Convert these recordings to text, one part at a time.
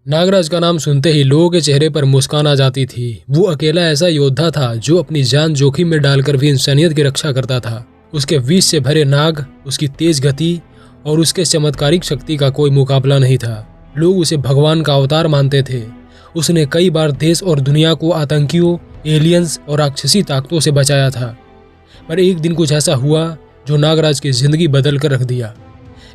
नागराज का नाम सुनते ही लोगों के चेहरे पर मुस्कान आ जाती थी। वो अकेला ऐसा योद्धा था जो अपनी जान जोखिम में डालकर भी इंसानियत की रक्षा करता था। उसके विष से भरे नाग, उसकी तेज गति और उसके चमत्कारिक शक्ति का कोई मुकाबला नहीं था। लोग उसे भगवान का अवतार मानते थे। उसने कई बार देश और दुनिया को आतंकियों, एलियंस और राक्षसी ताकतों से बचाया था। पर एक दिन कुछ ऐसा हुआ जो नागराज की जिंदगी बदल कर रख दिया।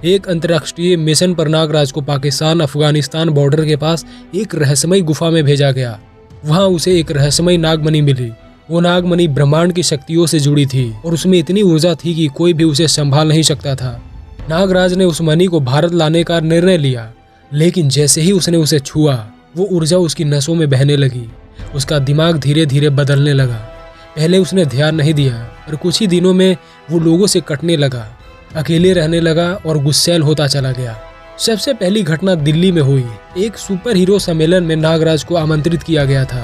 एक अंतर्राष्ट्रीय मिशन पर नागराज को पाकिस्तान अफगानिस्तान बॉर्डर के पास एक रहस्यमयी गुफा में भेजा गया। वहां उसे एक रहस्यमयी नागमणि मिली। वो नागमणि ब्रह्मांड की शक्तियों से जुड़ी थी और उसमें इतनी ऊर्जा थी कि कोई भी उसे संभाल नहीं सकता था। नागराज ने उस मणि को भारत लाने का निर्णय लिया, लेकिन जैसे ही उसने उसे छुआ, वो ऊर्जा उसकी नसों में बहने लगी। उसका दिमाग धीरे धीरे बदलने लगा। पहले उसने ध्यान नहीं दिया, पर कुछ ही दिनों में वो लोगों से कटने लगा, अकेले रहने लगा और गुस्सैल होता चला गया। सबसे पहली घटना दिल्ली में हुई। एक सुपर हीरो सम्मेलन में नागराज को आमंत्रित किया गया था,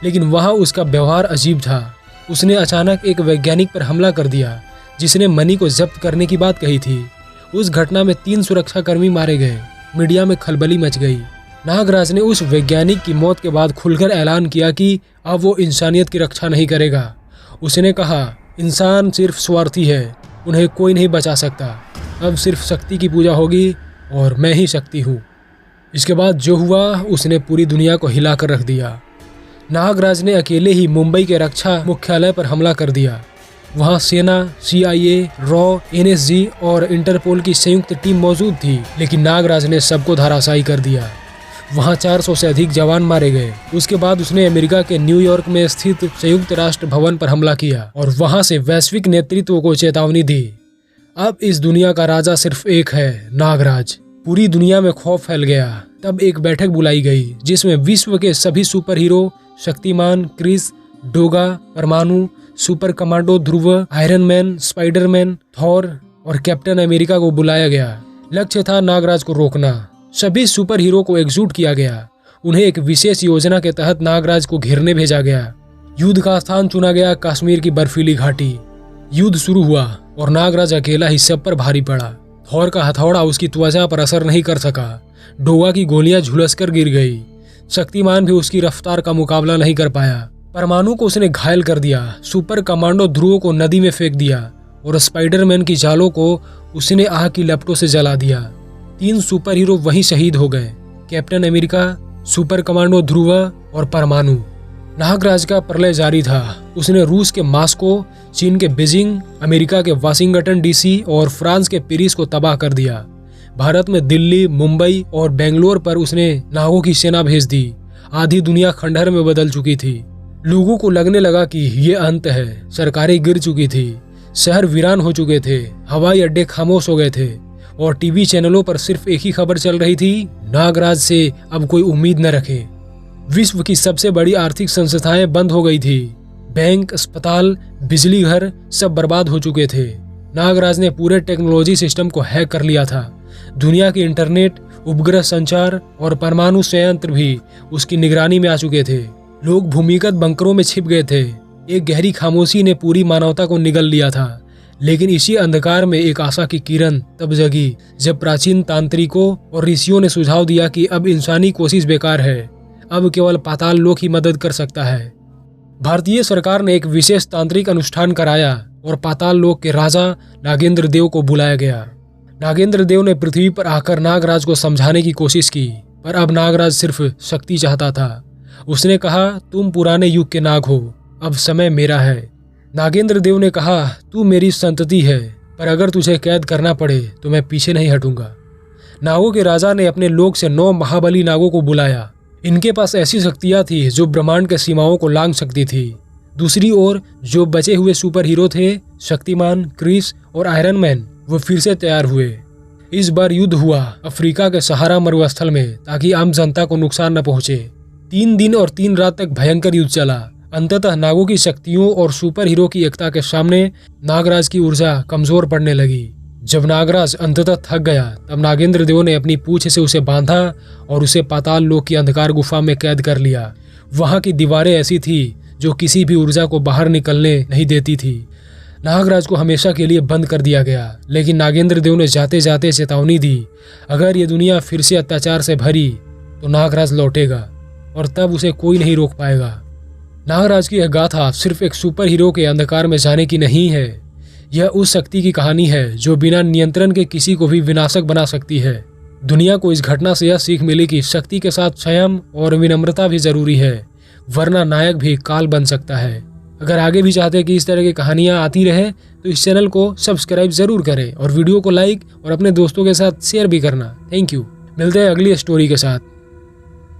लेकिन वहां उसका व्यवहार अजीब था। उसने अचानक एक वैज्ञानिक पर हमला कर दिया जिसने मणि को जब्त करने की बात कही थी। उस घटना में 3 सुरक्षाकर्मी मारे गए। मीडिया में खलबली मच गई। नागराज ने उस वैज्ञानिक की मौत के बाद खुलकर ऐलान किया कि अब वो इंसानियत की रक्षा नहीं करेगा। उसने कहा, इंसान सिर्फ स्वार्थी है, उन्हें कोई नहीं बचा सकता। अब सिर्फ शक्ति की पूजा होगी और मैं ही शक्ति हूँ। इसके बाद जो हुआ उसने पूरी दुनिया को हिला कर रख दिया। नागराज ने अकेले ही मुंबई के रक्षा मुख्यालय पर हमला कर दिया। वहाँ सेना, CIA, रॉ, NSG और इंटरपोल की संयुक्त टीम मौजूद थी, लेकिन नागराज ने सबको धराशायी कर दिया। वहाँ 400 से अधिक जवान मारे गए। उसके बाद उसने अमेरिका के न्यूयॉर्क में स्थित संयुक्त राष्ट्र भवन पर हमला किया और वहाँ से वैश्विक नेतृत्व को चेतावनी दी। अब इस दुनिया का राजा सिर्फ एक है, नागराज। पूरी दुनिया में खौफ फैल गया। तब एक बैठक बुलाई गई जिसमें विश्व के सभी super hero, Shaktimaan, Chris, Doga, परमाणु, सुपर कमांडो ध्रुव, आयरन मैन, स्पाइडरमैन, थॉर और कैप्टन अमेरिका को बुलाया गया। लक्ष्य था नागराज को रोकना। सभी सुपर हीरो को एकजुट किया गया। उन्हें एक विशेष योजना के तहत नागराज को घेरने भेजा गया। युद्ध का स्थान चुना गया कश्मीर की बर्फीली घाटी। युद्ध शुरू हुआ और नागराज अकेला ही सब पर भारी पड़ा। थॉर का हथौड़ा उसकी त्वचा पर असर नहीं कर सका। डोगा की गोलियां झुलसकर गिर गई। शक्तिमान भी उसकी रफ्तार का मुकाबला नहीं कर पाया। परमाणु को उसने घायल कर दिया। सुपर कमांडो ध्रुव को नदी में फेंक दिया और स्पाइडरमैन की जालों को उसने आग की लपटों से जला दिया। 3 सुपर हीरो वहीं शहीद हो गए, कैप्टन अमेरिका, सुपर कमांडो ध्रुव और परमाणु। नागराज का प्रलय जारी था। उसने रूस के मास्को, चीन के बीजिंग, अमेरिका के वाशिंगटन DC और फ्रांस के पेरिस को तबाह कर दिया। भारत में दिल्ली, मुंबई और बेंगलोर पर उसने नागों की सेना भेज दी। आधी दुनिया खंडहर में बदल चुकी थी। लोगों को लगने लगा कि ये अंत है। सरकारें गिर चुकी थी, शहर वीरान हो चुके थे, हवाई अड्डे खामोश हो गए थे और टीवी चैनलों पर सिर्फ एक ही खबर चल रही थी, नागराज से अब कोई उम्मीद न रखे। विश्व की सबसे बड़ी आर्थिक संस्थाएं बंद हो गई थी। बैंक, अस्पताल, बिजली घर सब बर्बाद हो चुके थे। नागराज ने पूरे टेक्नोलॉजी सिस्टम को हैक कर लिया था। दुनिया के इंटरनेट, उपग्रह संचार और परमाणु संयंत्र भी उसकी निगरानी में आ चुके थे। लोग भूमिगत बंकरों में छिप गए थे। एक गहरी खामोशी ने पूरी मानवता को निगल लिया था। लेकिन इसी अंधकार में एक आशा की किरण तब जगी जब प्राचीन तांत्रिकों और ऋषियों ने सुझाव दिया कि अब इंसानी कोशिश बेकार है, अब केवल पाताल लोक ही मदद कर सकता है। भारतीय सरकार ने एक विशेष तांत्रिक अनुष्ठान कराया और पाताल लोक के राजा नागेंद्र देव को बुलाया गया। नागेंद्र देव ने पृथ्वी पर आकर नागराज को समझाने की कोशिश की, पर अब नागराज सिर्फ शक्ति चाहता था। उसने कहा, तुम पुराने युग के नाग हो, अब समय मेरा है। नागेंद्र देव ने कहा, तू मेरी संतति है, पर अगर तुझे कैद करना पड़े तो मैं पीछे नहीं हटूंगा। नागों के राजा ने अपने लोक से 9 महाबली नागों को बुलाया। इनके पास ऐसी शक्तियां थी जो ब्रह्मांड के सीमाओं को लांघ सकती थी। दूसरी ओर जो बचे हुए सुपर हीरो थे, शक्तिमान, क्रिस और आयरन मैन, वो फिर से तैयार हुए। इस बार युद्ध हुआ अफ्रीका के सहारा मरुस्थल में, ताकि आम जनता को नुकसान न पहुंचे। 3 दिन और 3 रात तक भयंकर युद्ध चला। अंततः नागों की शक्तियों और सुपर हीरो की एकता के सामने नागराज की ऊर्जा कमजोर पड़ने लगी। जब नागराज अंततः थक गया, तब नागेंद्र देव ने अपनी पूंछ से उसे बांधा और उसे पाताल लोक की अंधकार गुफा में कैद कर लिया। वहां की दीवारें ऐसी थी जो किसी भी ऊर्जा को बाहर निकलने नहीं देती थी। नागराज को हमेशा के लिए बंद कर दिया गया, लेकिन नागेंद्र देव ने जाते जाते चेतावनी दी, अगर ये दुनिया फिर से अत्याचार से भरी तो नागराज लौटेगा और तब उसे कोई नहीं रोक पाएगा। नागराज की यह गाथा सिर्फ एक सुपर हीरो के अंधकार में जाने की नहीं है, यह उस शक्ति की कहानी है जो बिना नियंत्रण के किसी को भी विनाशक बना सकती है। दुनिया को इस घटना से यह सीख मिली कि शक्ति के साथ संयम और विनम्रता भी जरूरी है, वरना नायक भी काल बन सकता है। अगर आगे भी चाहते हैं कि इस तरह की कहानियां आती रहे तो इस चैनल को सब्सक्राइब जरूर करें और वीडियो को लाइक और अपने दोस्तों के साथ शेयर भी करना। Thank you. मिलते हैं अगली स्टोरी के साथ।